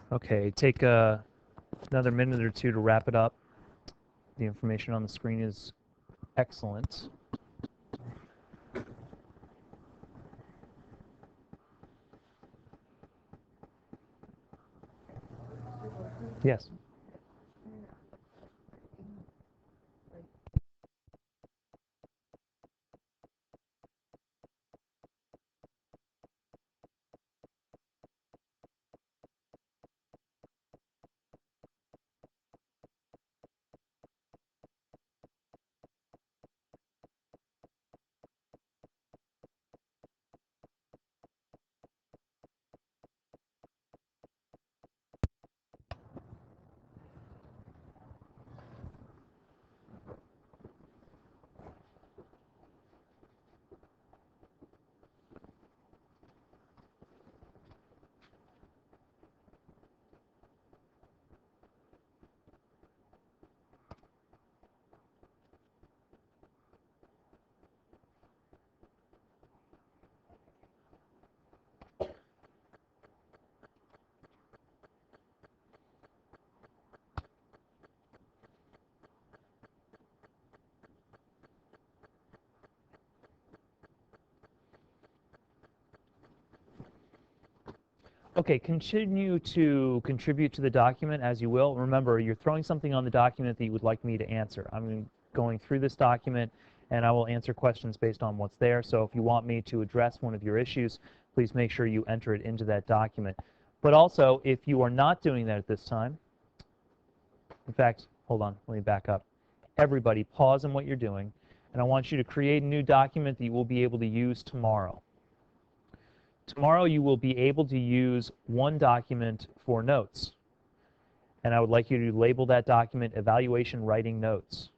Okay, take another minute or two to wrap it up. The information on the screen is excellent. Yes. Okay, continue to contribute to the document as you will. Remember, you're throwing something on the document that you would like me to answer. I'm going through this document and I will answer questions based on what's there. So if you want me to address one of your issues, please make sure you enter it into that document. But also, if you are not doing that at this time, in fact, hold on, let me back up. Everybody, pause on what you're doing, and I want you to create a new document that you will be able to use tomorrow. Tomorrow you will be able to use one document for notes. And I would like you to label that document Evaluation Writing Notes.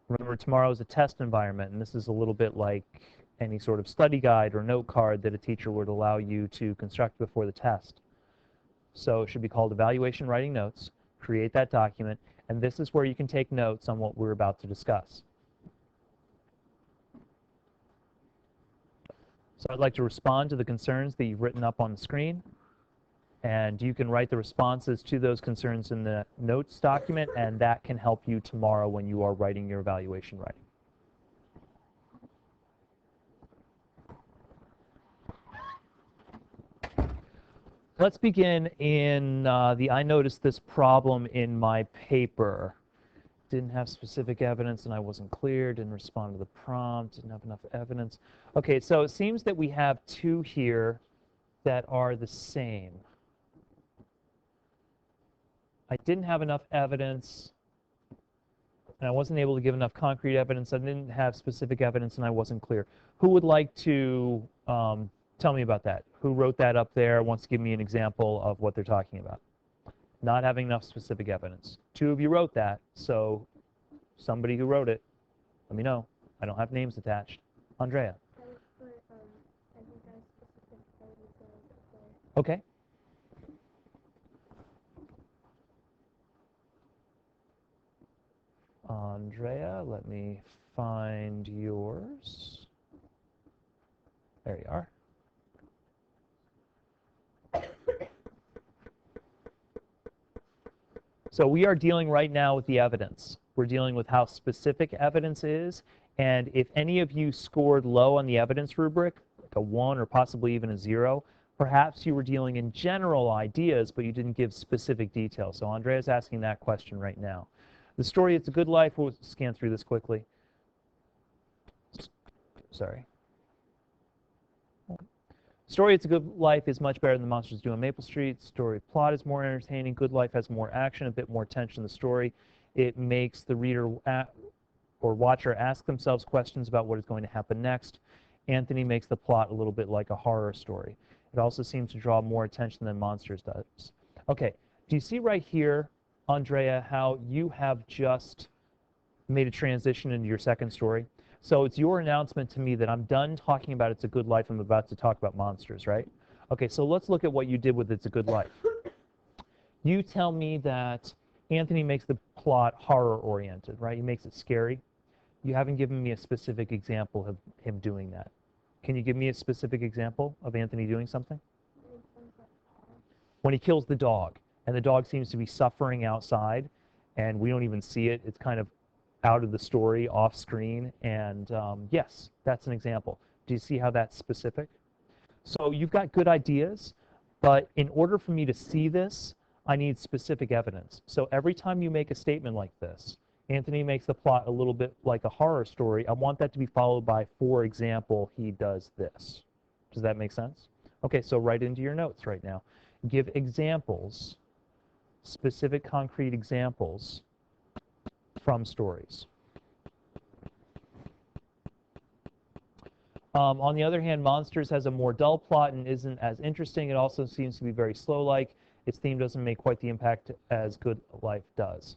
Remember, tomorrow is a test environment, and this is a little bit like any sort of study guide or note card that a teacher would allow you to construct before the test. So it should be called Evaluation Writing Notes. Create that document, and this is where you can take notes on what we're about to discuss. So I'd like to respond to the concerns that you've written up on the screen. And you can write the responses to those concerns in the notes document, and that can help you tomorrow when you are writing your evaluation writing. Let's begin in the I noticed this problem in my paper. Didn't have specific evidence and I wasn't clear, didn't respond to the prompt, didn't have enough evidence. Okay, so it seems that we have two here that are the same. I didn't have enough evidence and I wasn't able to give enough concrete evidence. I didn't have specific evidence and I wasn't clear. Who would like to tell me about that? Who wrote that up there, wants to give me an example of what they're talking about? Not having enough specific evidence. Two of you wrote that, so somebody who wrote it, let me know. I don't have names attached. Andrea. Okay. Andrea, let me find yours. There you are. So we are dealing right now with the evidence. We're dealing with how specific evidence is, and if any of you scored low on the evidence rubric, like a 1 or possibly even a 0, perhaps you were dealing in general ideas, but you didn't give specific details. So Andrea's asking that question right now. The story, It's a Good Life, we'll scan through this quickly. Sorry. Story, It's a Good Life is much better than Monsters Do on Maple Street. Story plot is more entertaining. Good Life has more action, a bit more tension in the story. It makes the reader or watcher ask themselves questions about what is going to happen next. Anthony makes the plot a little bit like a horror story. It also seems to draw more attention than Monsters does. Okay, do you see right here, Andrea, how you have just made a transition into your second story? So it's your announcement to me that I'm done talking about It's a Good Life. I'm about to talk about monsters, right? Okay, so let's look at what you did with It's a Good Life. You tell me that Anthony makes the plot horror-oriented, right? He makes it scary. You haven't given me a specific example of him doing that. Can you give me a specific example of Anthony doing something? when he kills the dog, and the dog seems to be suffering outside, and we don't even see it. It's kind of out of the story, off screen, and yes, that's an example. Do you see how that's specific? So you've got good ideas, but in order for me to see this, I need specific evidence. So every time you make a statement like this, Anthony makes the plot a little bit like a horror story, I want that to be followed by, for example, he does this. Does that make sense? Okay, so write into your notes right now. Give examples, specific concrete examples from stories. On the other hand, Monsters has a more dull plot and isn't as interesting. It also seems to be very slow-like. Its theme doesn't make quite the impact as Good Life does.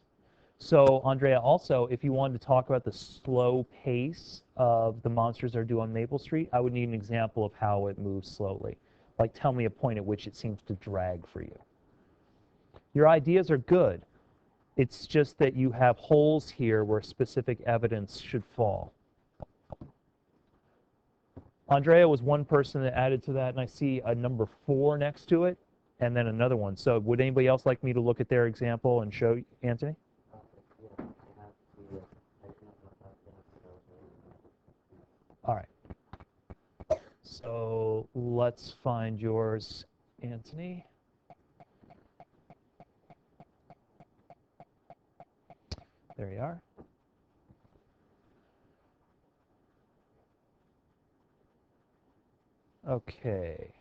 So, Andrea, also, if you wanted to talk about the slow pace of The Monsters Are Due on Maple Street, I would need an example of how it moves slowly. Like, tell me a point at which it seems to drag for you. Your ideas are good. It's just that you have holes here where specific evidence should fall. Andrea was one person that added to that, and I see a number 4 next to it, and then another one. So would anybody else like me to look at their example and show Anthony? All right. So let's find yours, Anthony. There you are. Okay.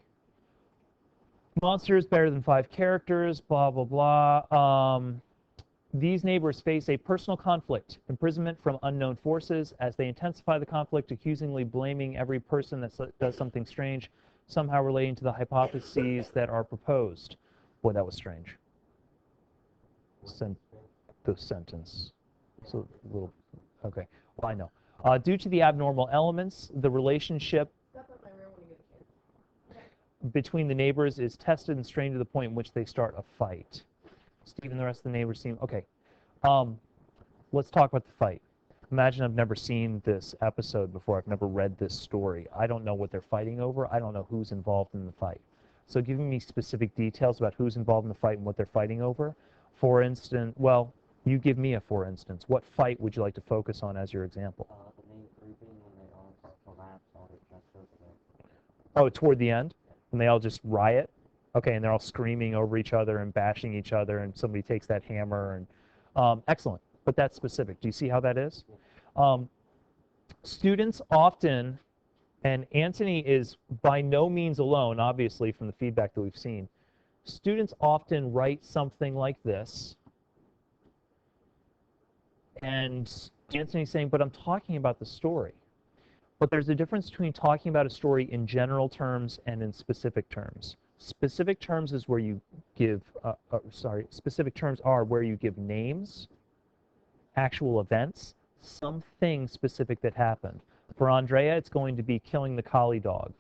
Monsters better than 5 characters, blah, blah, blah. These neighbors face a personal conflict, imprisonment from unknown forces. As they intensify the conflict, accusingly blaming every person that does something strange, somehow relating to the hypotheses that are proposed. Boy, that was strange. The sentence. So, little, okay, well, I know. Due to the abnormal elements, the relationship between the neighbors is tested and strained to the point in which they start a fight. Steve and the rest of the neighbors seem, okay. Let's talk about the fight. Imagine I've never seen this episode before. I've never read this story. I don't know what they're fighting over. I don't know who's involved in the fight. So giving me specific details about who's involved in the fight and what they're fighting over. For instance, well, you give me a for instance. What fight would you like to focus on as your example? Oh, toward the end? And they all just riot? Okay, and they're all screaming over each other and bashing each other, and somebody takes that hammer. And excellent, but that's specific. Do you see how that is? Students often, and Anthony is by no means alone, obviously, from the feedback that we've seen. Students often write something like this, and Anthony's saying, but I'm talking about the story. But there's a difference between talking about a story in general terms and in specific terms. Specific terms is where you give, specific terms are where you give names, actual events, something specific that happened. For Andrea, it's going to be killing the collie dog.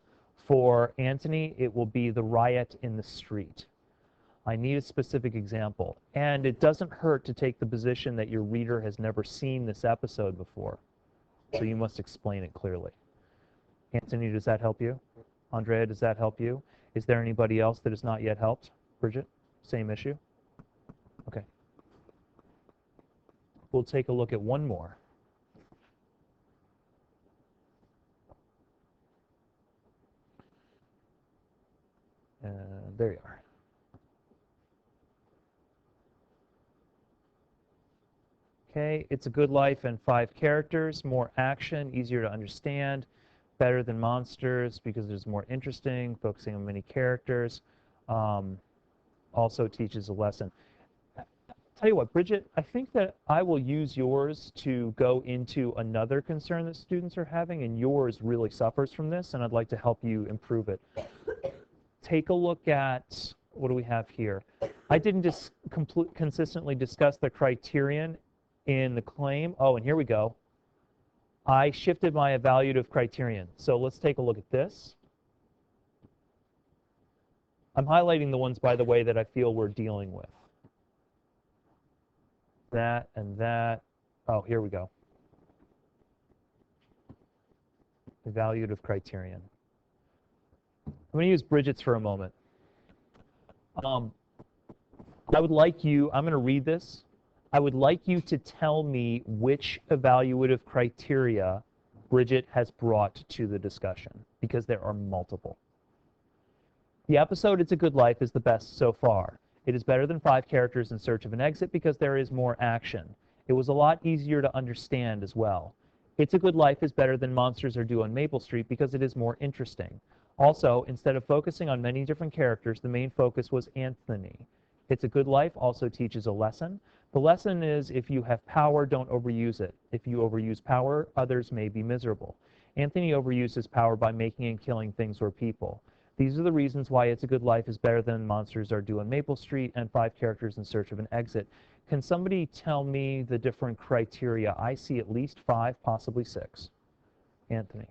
For Anthony, it will be the riot in the street. I need a specific example. And it doesn't hurt to take the position that your reader has never seen this episode before. So you must explain it clearly. Anthony, does that help you? Andrea, does that help you? Is there anybody else that has not yet helped? Bridget, same issue? Okay. We'll take a look at one more. There you are. Okay, It's a Good Life and 5 characters, more action, easier to understand, better than Monsters because it's more interesting, focusing on many characters, also teaches a lesson. Tell you what, Bridget, I think that I will use yours to go into another concern that students are having, and yours really suffers from this, and I'd like to help you improve it. Take a look at, what do we have here? I didn't just consistently discuss the criterion in the claim. Oh, and here we go. I shifted my evaluative criterion. So let's take a look at this. I'm highlighting the ones, by the way, that I feel we're dealing with. That and that. Oh, here we go. Evaluative criterion. I'm going to use Bridget's for a moment. Um, I would like you, I'm going to read this. I would like you to tell me which evaluative criteria Bridget has brought to the discussion, because there are multiple. The episode It's a Good Life is the best so far. It is better than 5 characters in search of an exit because there is more action. It was a lot easier to understand as well. It's a Good Life is better than Monsters Are Due on Maple Street because it is more interesting. Also, instead of focusing on many different characters, the main focus was Anthony. It's a Good Life also teaches a lesson. The lesson is if you have power, don't overuse it. If you overuse power, others may be miserable. Anthony overuses power by making and killing things or people. These are the reasons why It's a Good Life is better than Monsters Are Due on Maple Street and 5 characters in search of an exit. Can somebody tell me the different criteria? I see at least 5, possibly 6. Anthony.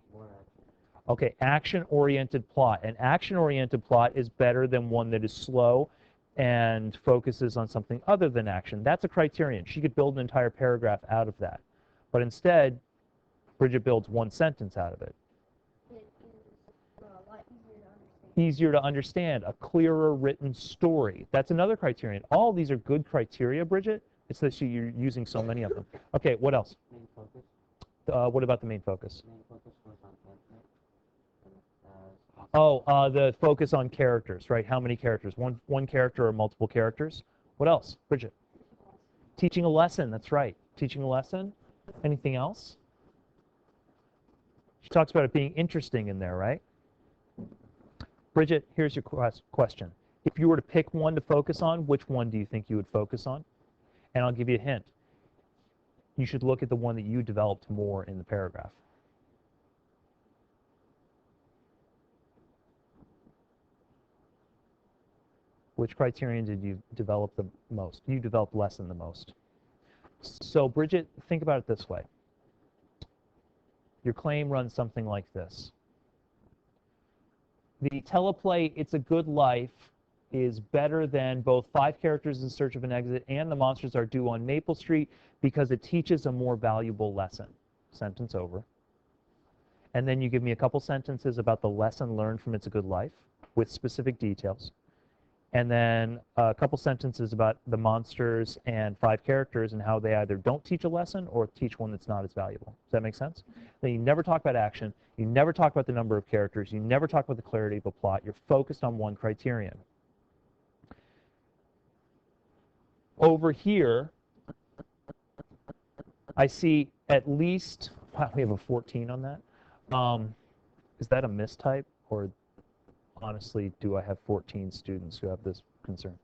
Okay, action-oriented plot. An action-oriented plot is better than one that is slow and focuses on something other than action. That's a criterion. She could build an entire paragraph out of that. But instead, Bridget builds one sentence out of it. It is a lot easier to understand. A clearer written story. That's another criterion. All these are good criteria, Bridget. It's that you're using so many of them. Okay, what else? Main focus. What about the main focus? Main focus was on Anthony. Oh, the focus on characters, right? How many characters? One character or multiple characters? What else, Bridget? Teaching a lesson, that's right. Teaching a lesson. Anything else? She talks about it being interesting in there, right? Bridget, here's your question. If you were to pick one to focus on, which one do you think you would focus on? And I'll give you a hint. You should look at the one that you developed more in the paragraph. Which criterion did you develop the most? You developed less than the most. So Bridget, think about it this way. Your claim runs something like this. The teleplay It's a Good Life is better than both 5 characters in search of an exit and The Monsters Are Due on Maple Street because it teaches a more valuable lesson. Sentence over. And then you give me a couple sentences about the lesson learned from It's a Good Life with specific details. And then a couple sentences about the monsters and 5 characters and how they either don't teach a lesson or teach one that's not as valuable. Does that make sense? Then you never talk about action. You never talk about the number of characters. You never talk about the clarity of a plot. You're focused on one criterion. Over here, I see at least, wow, we have a 14 on that. Is that a mistype, or honestly, do I have 14 students who have this concern?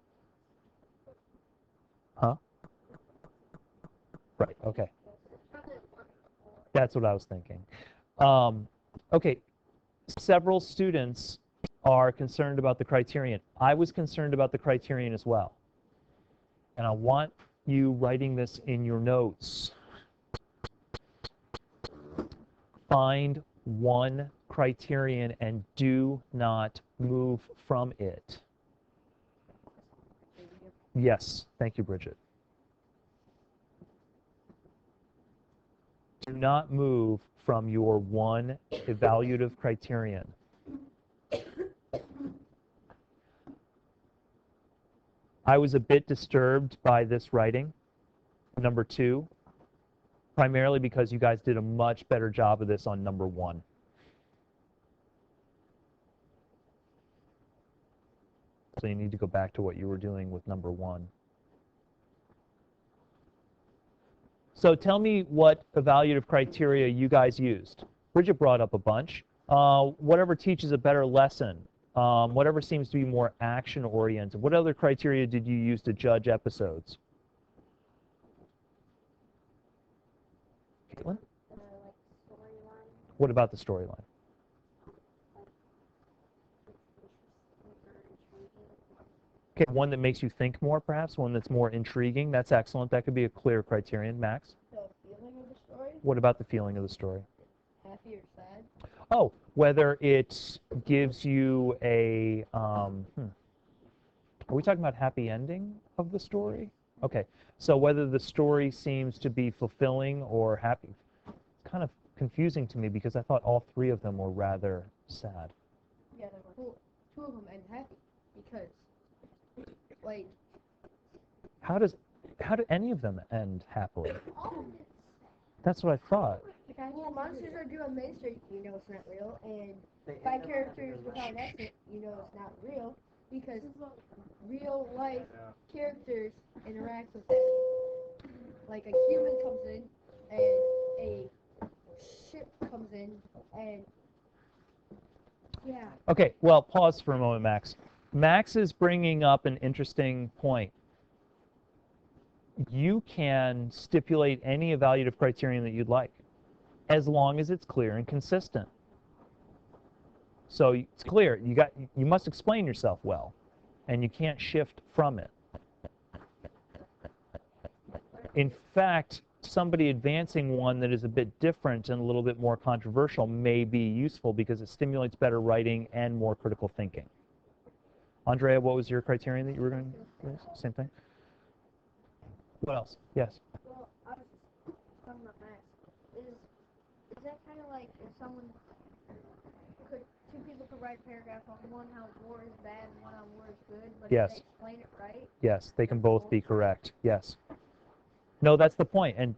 Huh? Right, okay. That's what I was thinking. Okay, several students are concerned about the criterion. I was concerned about the criterion as well. And I want you writing this in your notes. Find one criterion and do not move from it. Yes, thank you, Bridget. Do not move from your one evaluative criterion. I was a bit disturbed by this writing, number 2, primarily because you guys did a much better job of this on number 1. So you need to go back to what you were doing with number 1. So tell me what evaluative criteria you guys used. Bridget brought up a bunch. Whatever teaches a better lesson. Whatever seems to be more action-oriented. What other criteria did you use to judge episodes? Caitlin? Like storyline. What about the storyline? Okay, one that makes you think more, perhaps? One that's more intriguing? That's excellent. That could be a clear criterion. Max? The feeling of the story. What about the feeling of the story? Happy or sad. Oh, whether it gives you a, are we talking about happy ending of the story? Okay, so whether the story seems to be fulfilling or happy. It's kind of confusing to me because I thought all 3 of them were rather sad. Yeah, there were 2 of them end happy because like How do any of them end happily? all of it. That's what I thought. Well, monsters are doing mystery, you know it's not real, and by characters without an accent, you know it's not real, because real life characters interact with them. Like a human comes in, and a ship comes in, and yeah. Okay, well, pause for a moment, Max. Max is bringing up an interesting point. You can stipulate any evaluative criterion that you'd like, as long as it's clear and consistent. So it's clear. You must explain yourself well, and you can't shift from it. In fact, somebody advancing one that is a bit different and a little bit more controversial may be useful because it stimulates better writing and more critical thinking. Andrea, what was your criterion that you were going to use? Same thing? What else? Yes? Well, I was talking about Max. Is that kind of like if two people could write a paragraph on one how war is bad and one how war is good, but Yes. if they explain it right? Yes, they can both be correct. Yes. No, that's the point. And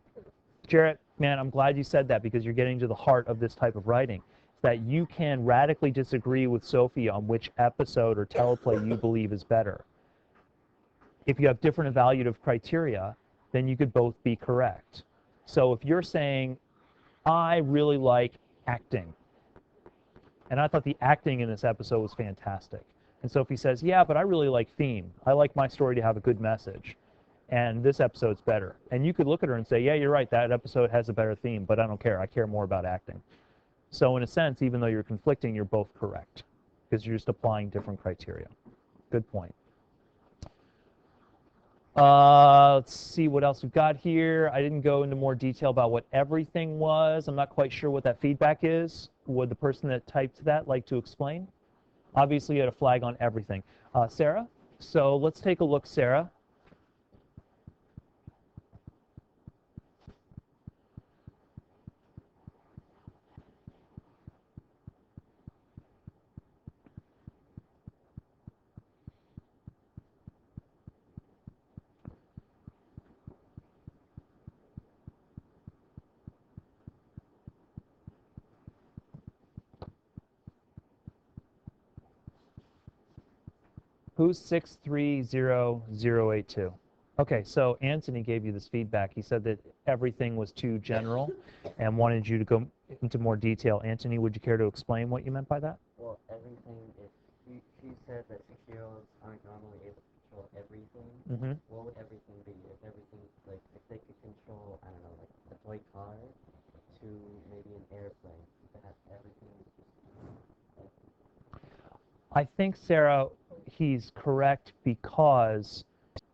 Jarrett, man, I'm glad you said that because you're getting to the heart of this type of writing. That you can radically disagree with Sophie on which episode or teleplay you believe is better. If you have different evaluative criteria, then you could both be correct. So if you're saying, I really like acting, and I thought the acting in this episode was fantastic. And Sophie says, yeah, but I really like theme. I like my story to have a good message. And this episode's better. And you could look at her and say, yeah, you're right, that episode has a better theme, but I don't care. I care more about acting. So in a sense, even though you're conflicting, you're both correct because you're just applying different criteria. Good point. Let's see what else we've got here. I didn't go into more detail about what everything was. I'm not quite sure what that feedback is. Would the person that typed that like to explain? Obviously, you had a flag on everything. Sarah? So let's take a look, Sarah. Who's 630082? Okay, so Anthony gave you this feedback. He said that everything was too general and wanted you to go into more detail. Anthony, would you care to explain what you meant by that? Well, everything is, she said that 6-year-olds aren't normally able to control everything. Mm-hmm. What would everything be? If everything, like, if they could control, I don't know, like a toy car to maybe an airplane, that everything is just, I think, Sarah, he's correct because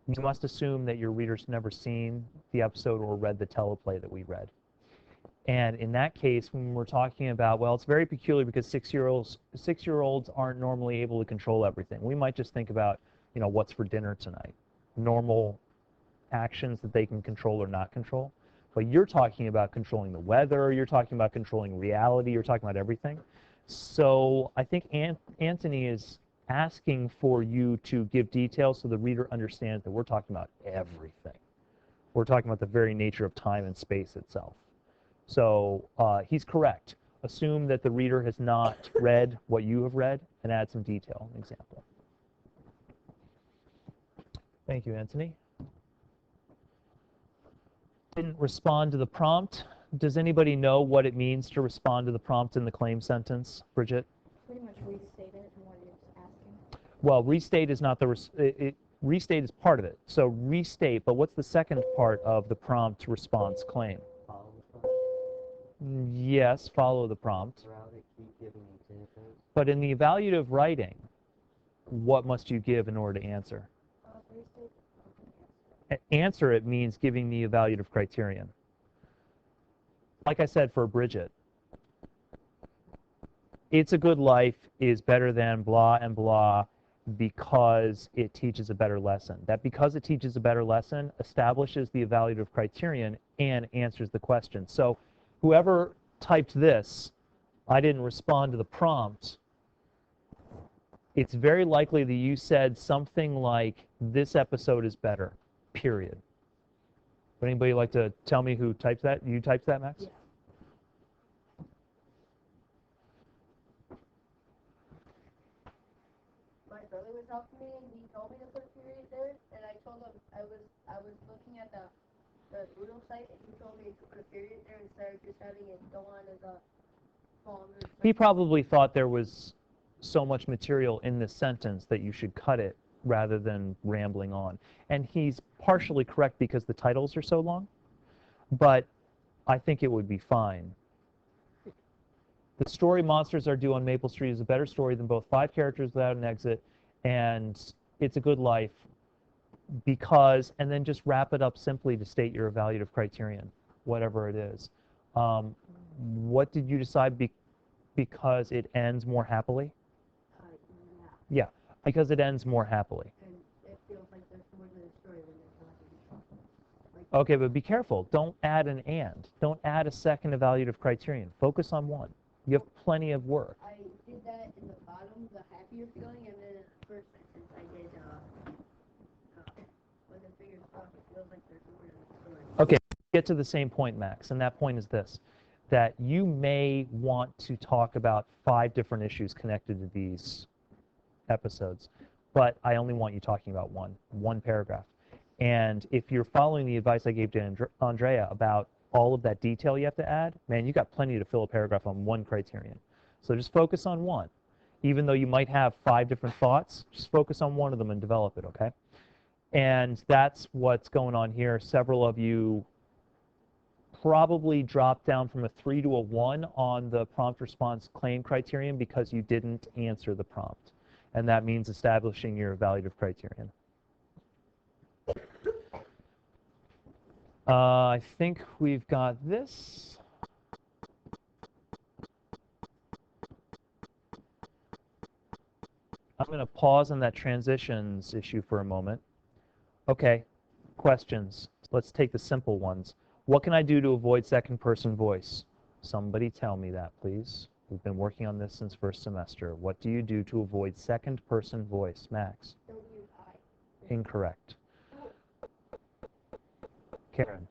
you must assume that your reader's never seen the episode or read the teleplay that we read. And in that case, when we're talking about, well, it's very peculiar because six-year-olds aren't normally able to control everything. We might just think about, you know, what's for dinner tonight, normal actions that they can control or not control. But you're talking about controlling the weather, you're talking about controlling reality, you're talking about everything. So I think Anthony is asking for you to give details so the reader understands that we're talking about everything. We're talking about the very nature of time and space itself. So he's correct. Assume that the reader has not read what you have read and add some detail, an example. Thank you, Anthony. Didn't respond to the prompt. Does anybody know what it means to respond to the prompt in the claim sentence, Bridget? Pretty much restate it and what it's asking. Well, restate is not the restate is part of it. So restate, but what's the second part of the prompt response claim? follow the prompt. Yes, follow the prompt. Throughout it, keep giving examples. But in the evaluative writing, what must you give in order to answer? Restate. Answer it means giving the evaluative criterion. Like I said for Bridget, It's a Good Life is better than blah and blah because it teaches a better lesson. That because it teaches a better lesson establishes the evaluative criterion and answers the question. So whoever typed this, I didn't respond to the prompt, it's very likely that you said something like, this episode is better, period. Would anybody like to tell me who typed that? You typed that, Max? Yeah. My brother was helping me, and he told me to put a period there, and I told him I was looking at the Moodle site, and he told me to put a period there instead of just having it go on as a poem. He probably thought there was so much material in this sentence that you should cut it rather than rambling on. And he's partially correct because the titles are so long, but I think it would be fine. The story Monsters Are Due on Maple Street is a better story than both Five Characters Without an Exit and It's a Good Life because, and then just wrap it up simply to state your evaluative criterion, whatever it is. What did you decide because it ends more happily? Yeah. Yeah, because it ends more happily. And it feels like there's more to the story than there's not. Okay, but be careful. Don't add an and. Don't add a second evaluative criterion. Focus on one. You have plenty of work. I did that in the bottom, the happier feeling, and then in the first sentence I did, when the fingers crossed, it feels like there's more to the story. Okay, get to the same point, Max, and that point is this, that you may want to talk about 5 different issues connected to these episodes, but I only want you talking about one paragraph. And if you're following the advice I gave to Andrea about all of that detail you have to add, man, you got plenty to fill a paragraph on one criterion. So just focus on one. Even though you might have 5 different thoughts, just focus on one of them and develop it, okay? And that's what's going on here. Several of you probably dropped down from a 3 to a 1 on the prompt response claim criterion because you didn't answer the prompt. And that means establishing your evaluative criterion. I think we've got this. I'm going to pause on that transitions issue for a moment. Okay, questions. Let's take the simple ones. What can I do to avoid second-person voice? Somebody tell me that, please. We've been working on this since first semester. What do you do to avoid second-person voice? Max? Don't use I. Incorrect. Karen?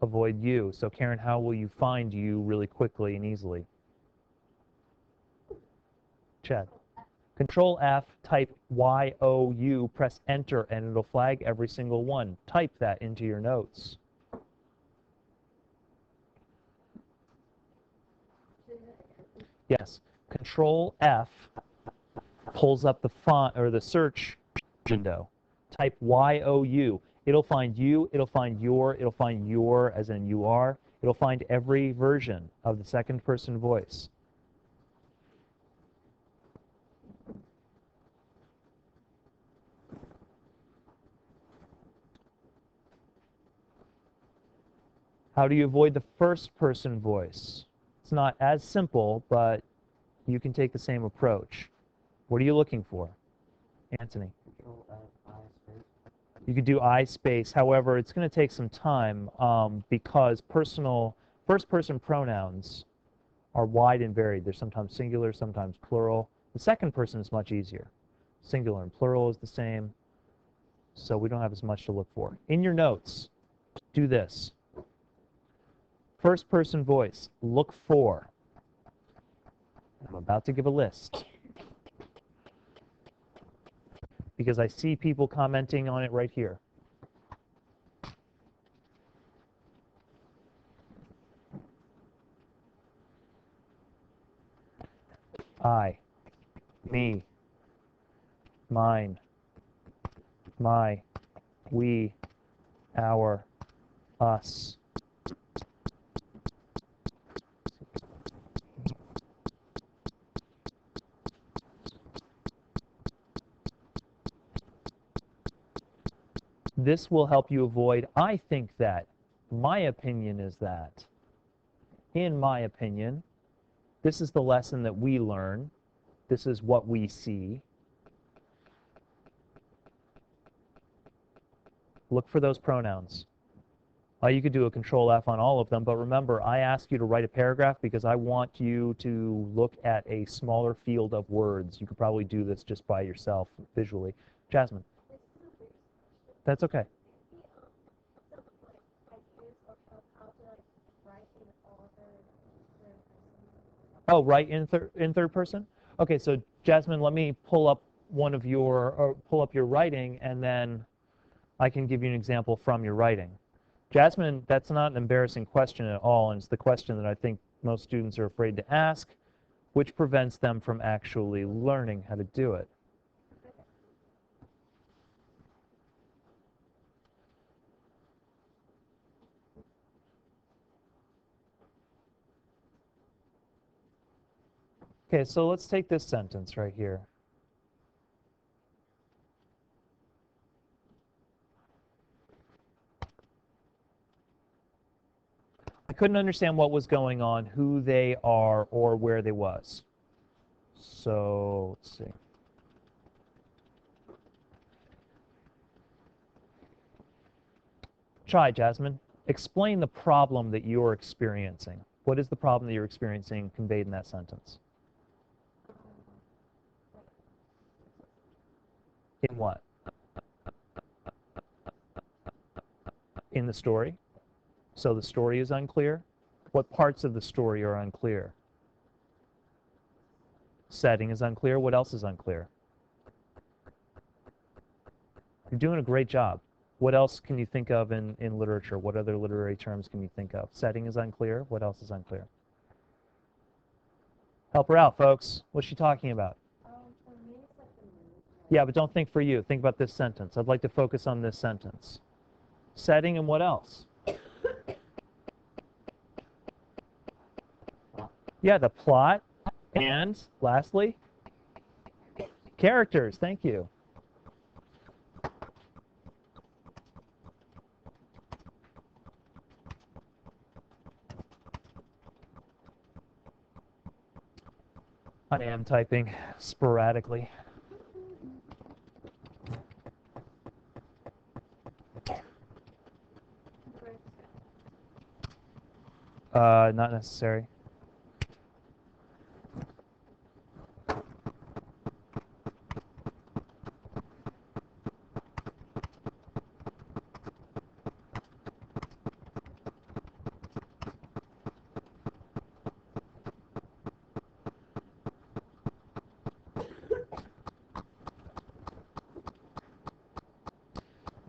Avoid you. So Karen, how will you find you really quickly and easily? Chad? Control F, type YOU, press enter, and it'll flag every single one. Type that into your notes. Yes. Control F pulls up the font or the search window. Type YOU. It'll find you, it'll find your as in you are. It'll find every version of the second person voice. How do you avoid the first person voice? It's not as simple, but you can take the same approach. What are you looking for? Anthony? Control I space. You could do I space. However, it's going to take some time because first-person pronouns are wide and varied. They're sometimes singular, sometimes plural. The second person is much easier. Singular and plural is the same, so we don't have as much to look for. In your notes, do this. First-person voice, look for. I'm about to give a list, because I see people commenting on it right here. I, me, mine, my, we, our, us. This will help you avoid, I think that, my opinion is that. In my opinion, this is the lesson that we learn. This is what we see. Look for those pronouns. You could do a Control F on all of them, but remember, I ask you to write a paragraph because I want you to look at a smaller field of words. You could probably do this just by yourself visually. Jasmine. That's okay. Oh, right in third person? Okay, so Jasmine, let me pull up one of your, or pull up your writing, and then I can give you an example from your writing. Jasmine, that's not an embarrassing question at all, and it's the question that I think most students are afraid to ask, which prevents them from actually learning how to do it. Okay, so let's take this sentence right here. I couldn't understand what was going on, who they are, or where they was. So, let's see. Try, Jasmine. Explain the problem that you're experiencing. What is the problem that you're experiencing conveyed in that sentence? In what? In the story. So the story is unclear. What parts of the story are unclear? Setting is unclear. What else is unclear? You're doing a great job. What else can you think of in literature? What other literary terms can you think of? Setting is unclear. What else is unclear? Help her out, folks. What's she talking about? Yeah, but don't think for you. Think about this sentence. I'd like to focus on this sentence. Setting and what else? Yeah, the plot. And lastly, characters. Thank you. I am typing sporadically. Not necessary.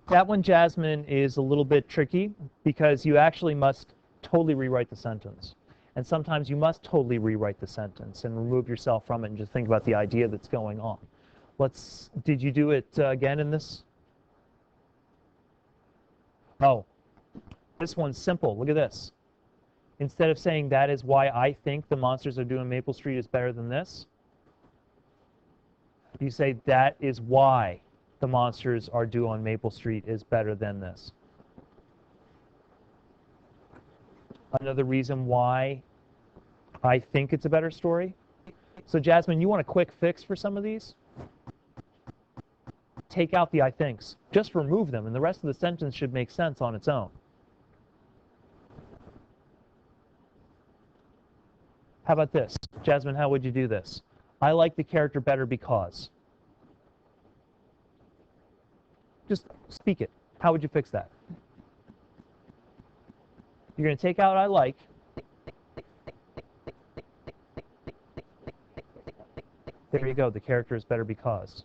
That one, Jasmine, is a little bit tricky because you actually must totally rewrite the sentence. And sometimes you must totally rewrite the sentence and remove yourself from it and just think about the idea that's going on. Did you do it again in this? Oh, this one's simple. Look at this. Instead of saying that is why I think the monsters are doing Maple Street is better than this, you say that is why the monsters are due on Maple Street is better than this. Another reason why I think it's a better story. So Jasmine, you want a quick fix for some of these? Take out the I thinks. Just remove them, and the rest of the sentence should make sense on its own. How about this? Jasmine, how would you do this? I like the character better because. Just speak it. How would you fix that? You're going to take out I like. There you go. The character is better because.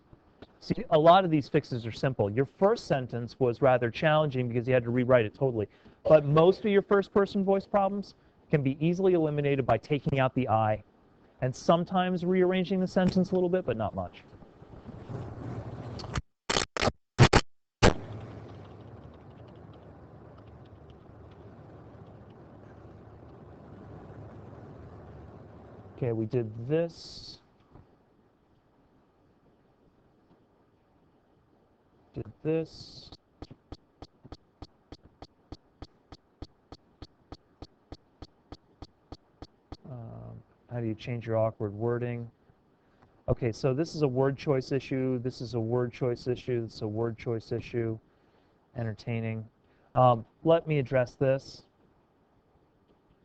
See, a lot of these fixes are simple. Your first sentence was rather challenging because you had to rewrite it totally. But most of your first-person voice problems can be easily eliminated by taking out the I and sometimes rearranging the sentence a little bit, but not much. Okay, we did this. Did this. How do you change your awkward wording? Okay, so this is a word choice issue. This is a word choice issue. This is a word choice issue. Entertaining. Let me address this.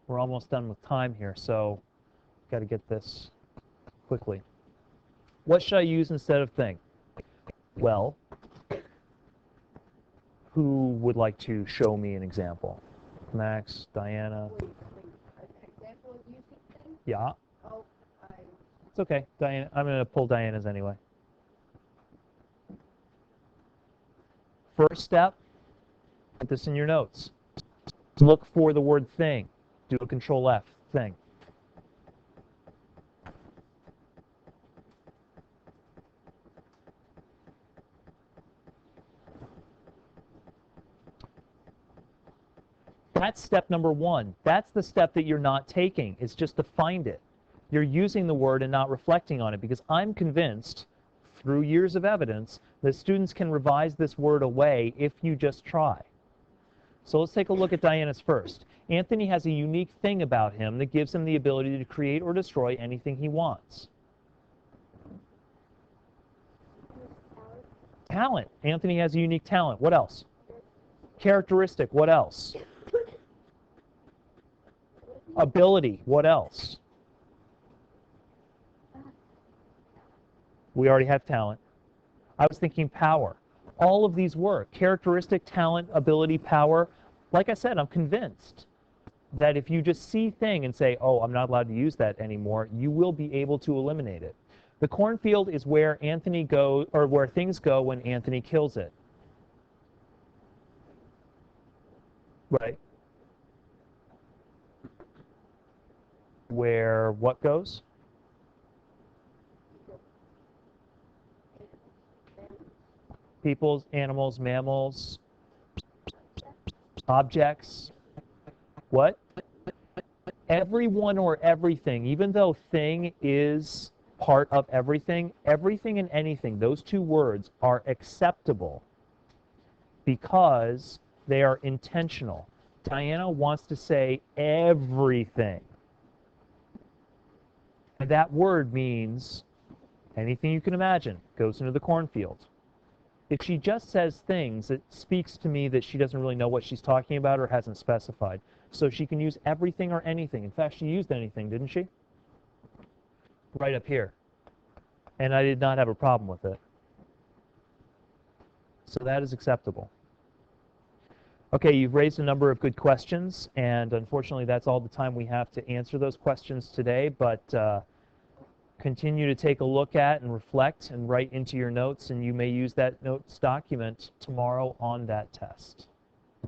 We're almost done with time here, so got to get this quickly. What should I use instead of thing? Well, who would like to show me an example? Max, Diana. Example of using things? Yeah, Oh, it's okay. Diana, I'm going to pull Diana's anyway. First step, put this in your notes. Look for the word thing. Do a Control F, thing. That's step number one. That's the step that you're not taking. It's just to find it. You're using the word and not reflecting on it, because I'm convinced, through years of evidence, that students can revise this word away if you just try. So let's take a look at Diana's first. Anthony has a unique thing about him that gives him the ability to create or destroy anything he wants. Talent. Anthony has a unique talent. What else? Characteristic. What else? Ability. What else? We already have talent. I was thinking power. All of these work. Characteristic, talent, ability, power. Like I said, I'm convinced that if you just see thing and say, oh, I'm not allowed to use that anymore, you will be able to eliminate it. The cornfield is where Anthony goes, or where things go when Anthony kills it. Right. Where what goes? Peoples, animals, mammals, objects. What? Everyone or everything, even though thing is part of everything, everything and anything, those two words are acceptable because they are intentional. Diana wants to say everything. And that word means anything you can imagine goes into the cornfield. If she just says things, it speaks to me that she doesn't really know what she's talking about or hasn't specified. So she can use everything or anything. In fact, she used anything, didn't she? Right up here. And I did not have a problem with it. So that is acceptable. Okay, you've raised a number of good questions, and unfortunately that's all the time we have to answer those questions today, but continue to take a look at and reflect and write into your notes, and you may use that notes document tomorrow on that test.